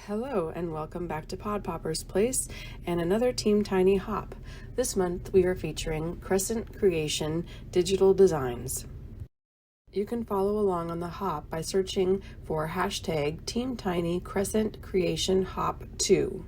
Hello and welcome back to Pod Popper's Place and another Team Tiny Hop. This month we are featuring Crescent Creation Digital Designs. You can follow along on the hop by searching for hashtag Team Tiny Crescent Creation Hop 2.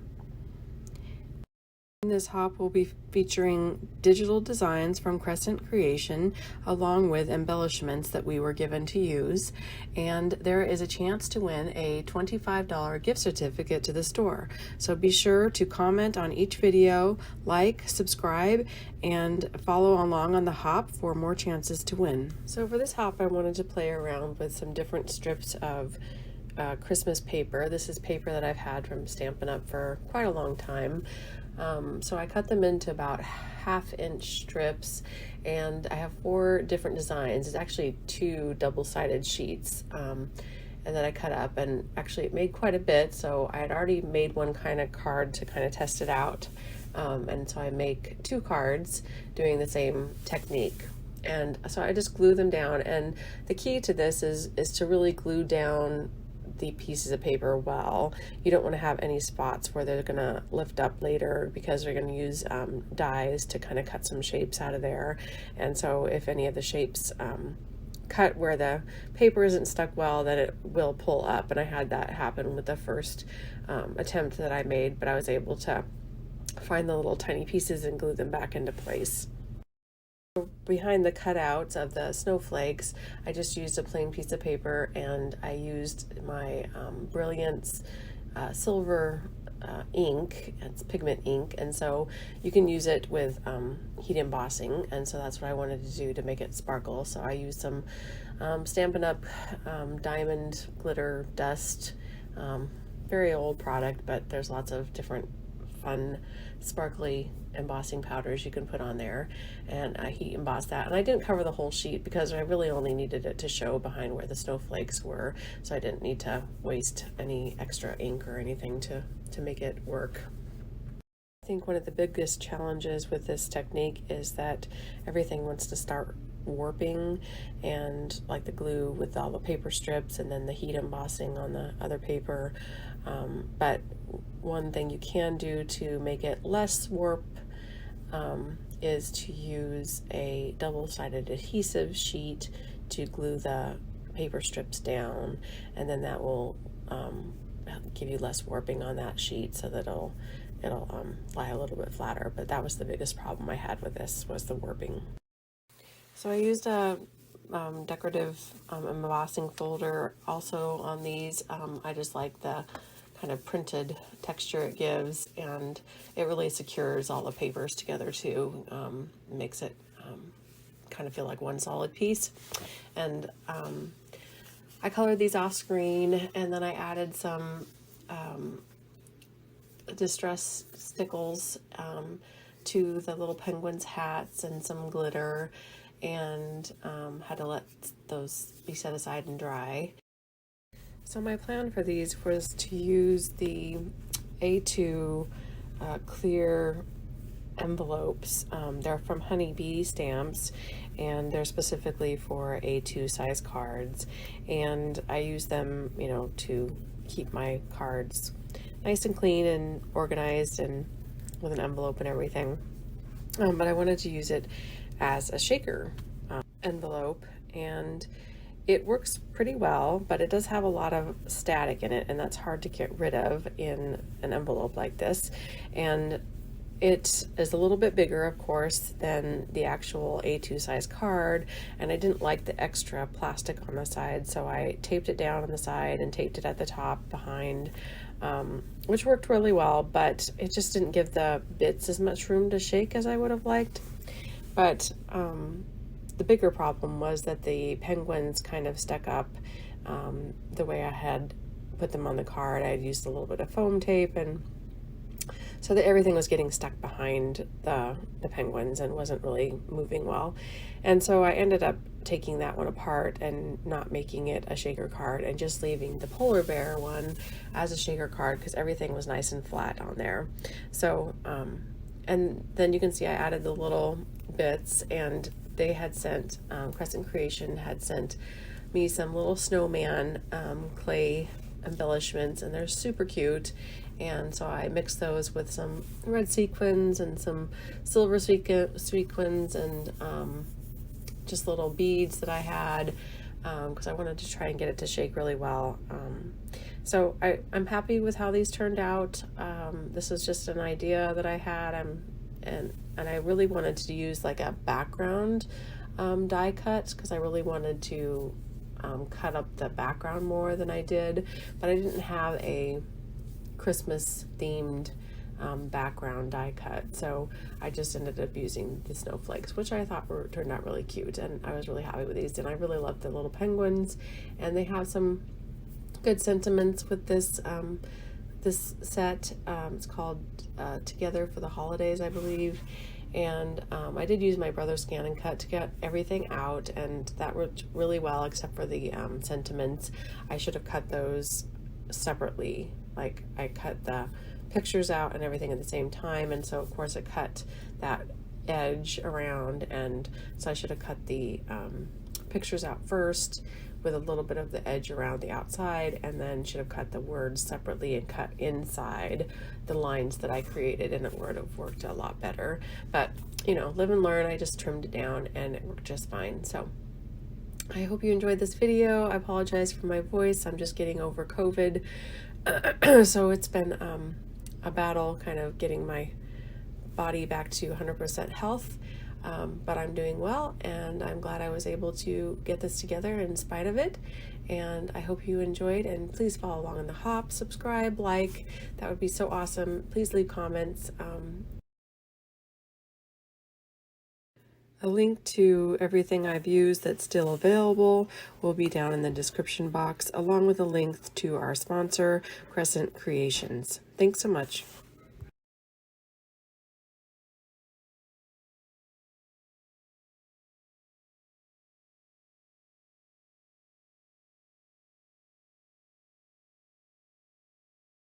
This hop will be featuring digital designs from Crescent Creation along with embellishments that we were given to use, and there is a chance to win a $25 gift certificate to the store. So be sure to comment on each video, like, subscribe, and follow along on the hop for more chances to win. So for this hop I wanted to play around with some different strips of Christmas paper. This is paper that I've had from Stampin' Up! For quite a long time. So I cut them into about 1/2-inch strips, and I have 4 different designs. It's actually 2 double-sided sheets, and then I cut up, and actually it made quite a bit, so I had already made one kind of card to kind of test it out, and so I make 2 cards doing the same technique. And so I just glue them down, and the key to this is to really glue down the pieces of paper well. You don't want to have any spots where they're going to lift up later, because we're going to use dies to kind of cut some shapes out of there. And so if any of the shapes cut where the paper isn't stuck well, then it will pull up. And I had that happen with the first attempt that I made, but I was able to find the little tiny pieces and glue them back into place. Behind the cutouts of the snowflakes, I just used a plain piece of paper, and I used my Brilliance silver ink. It's pigment ink, and so you can use it with heat embossing, and so that's what I wanted to do to make it sparkle. So I used some Stampin' Up! Diamond glitter dust, very old product, but there's lots of different fun sparkly embossing powders you can put on there, and I heat embossed that. And I didn't cover the whole sheet because I really only needed it to show behind where the snowflakes were, so I didn't need to waste any extra ink or anything to make it work. I think one of the biggest challenges with this technique is that everything wants to start warping, and like the glue with all the paper strips and then the heat embossing on the other paper. But one thing you can do to make it less warp is to use a double-sided adhesive sheet to glue the paper strips down, and then that will give you less warping on that sheet, so that it'll lie a little bit flatter. But that was the biggest problem I had with this, was the warping. So I used a decorative embossing folder also on these. I just like the kind of printed texture it gives, and it really secures all the papers together too. Makes it kind of feel like one solid piece. And I colored these off screen, and then I added some distress stickles to the little penguins' hats and some glitter, and had to let those be set aside and dry. So my plan for these was to use the A2 clear envelopes. They're from Honey Bee Stamps, and they're specifically for A2 size cards, and I use them, you know, to keep my cards nice and clean and organized and with an envelope and everything. But I wanted to use it as a shaker envelope, and it works pretty well, but it does have a lot of static in it, and that's hard to get rid of in an envelope like this. And it is a little bit bigger, of course, than the actual A2 size card, and I didn't like the extra plastic on the side, so I taped it down on the side and taped it at the top behind, which worked really well, but it just didn't give the bits as much room to shake as I would have liked. But the bigger problem was that the penguins kind of stuck up the way I had put them on the card. I had used a little bit of foam tape, and so that everything was getting stuck behind the penguins and wasn't really moving well. And so I ended up taking that one apart and not making it a shaker card, and just leaving the polar bear one as a shaker card, because everything was nice and flat on there. So and then you can see I added the little bits, and they had sent, Crescent Creation had sent me some little snowman clay embellishments, and they're super cute. And so I mixed those with some red sequins and some silver sequins and just little beads that I had, because I wanted to try and get it to shake really well. So I'm happy with how these turned out. This is just an idea that I had, and I really wanted to use like a background die cut, because I really wanted to cut up the background more than I did, but I didn't have a Christmas themed background die cut, so I just ended up using the snowflakes, which I thought turned out really cute, and I was really happy with these. And I really love the little penguins, and they have some good sentiments with this this set. It's called Together for the Holidays, I believe. And I did use my brother's scan and cut to get everything out, and that worked really well, except for the sentiments. I should have cut those separately. Like, I cut the pictures out and everything at the same time, and so of course it cut that edge around, and so I should have cut the pictures out first with a little bit of the edge around the outside, and then should have cut the words separately and cut inside the lines that I created, and it would have worked a lot better. But you know, live and learn. I just trimmed it down and it worked just fine. So I hope you enjoyed this video. I apologize for my voice. I'm just getting over COVID. So it's been a battle kind of getting my body back to 100% health. But I'm doing well, and I'm glad I was able to get this together in spite of it. And I hope you enjoyed, and please follow along in the hop, subscribe, like, that would be so awesome. Please leave comments. A link to everything I've used that's still available will be down in the description box, along with a link to our sponsor, Crescent Creations. Thanks so much.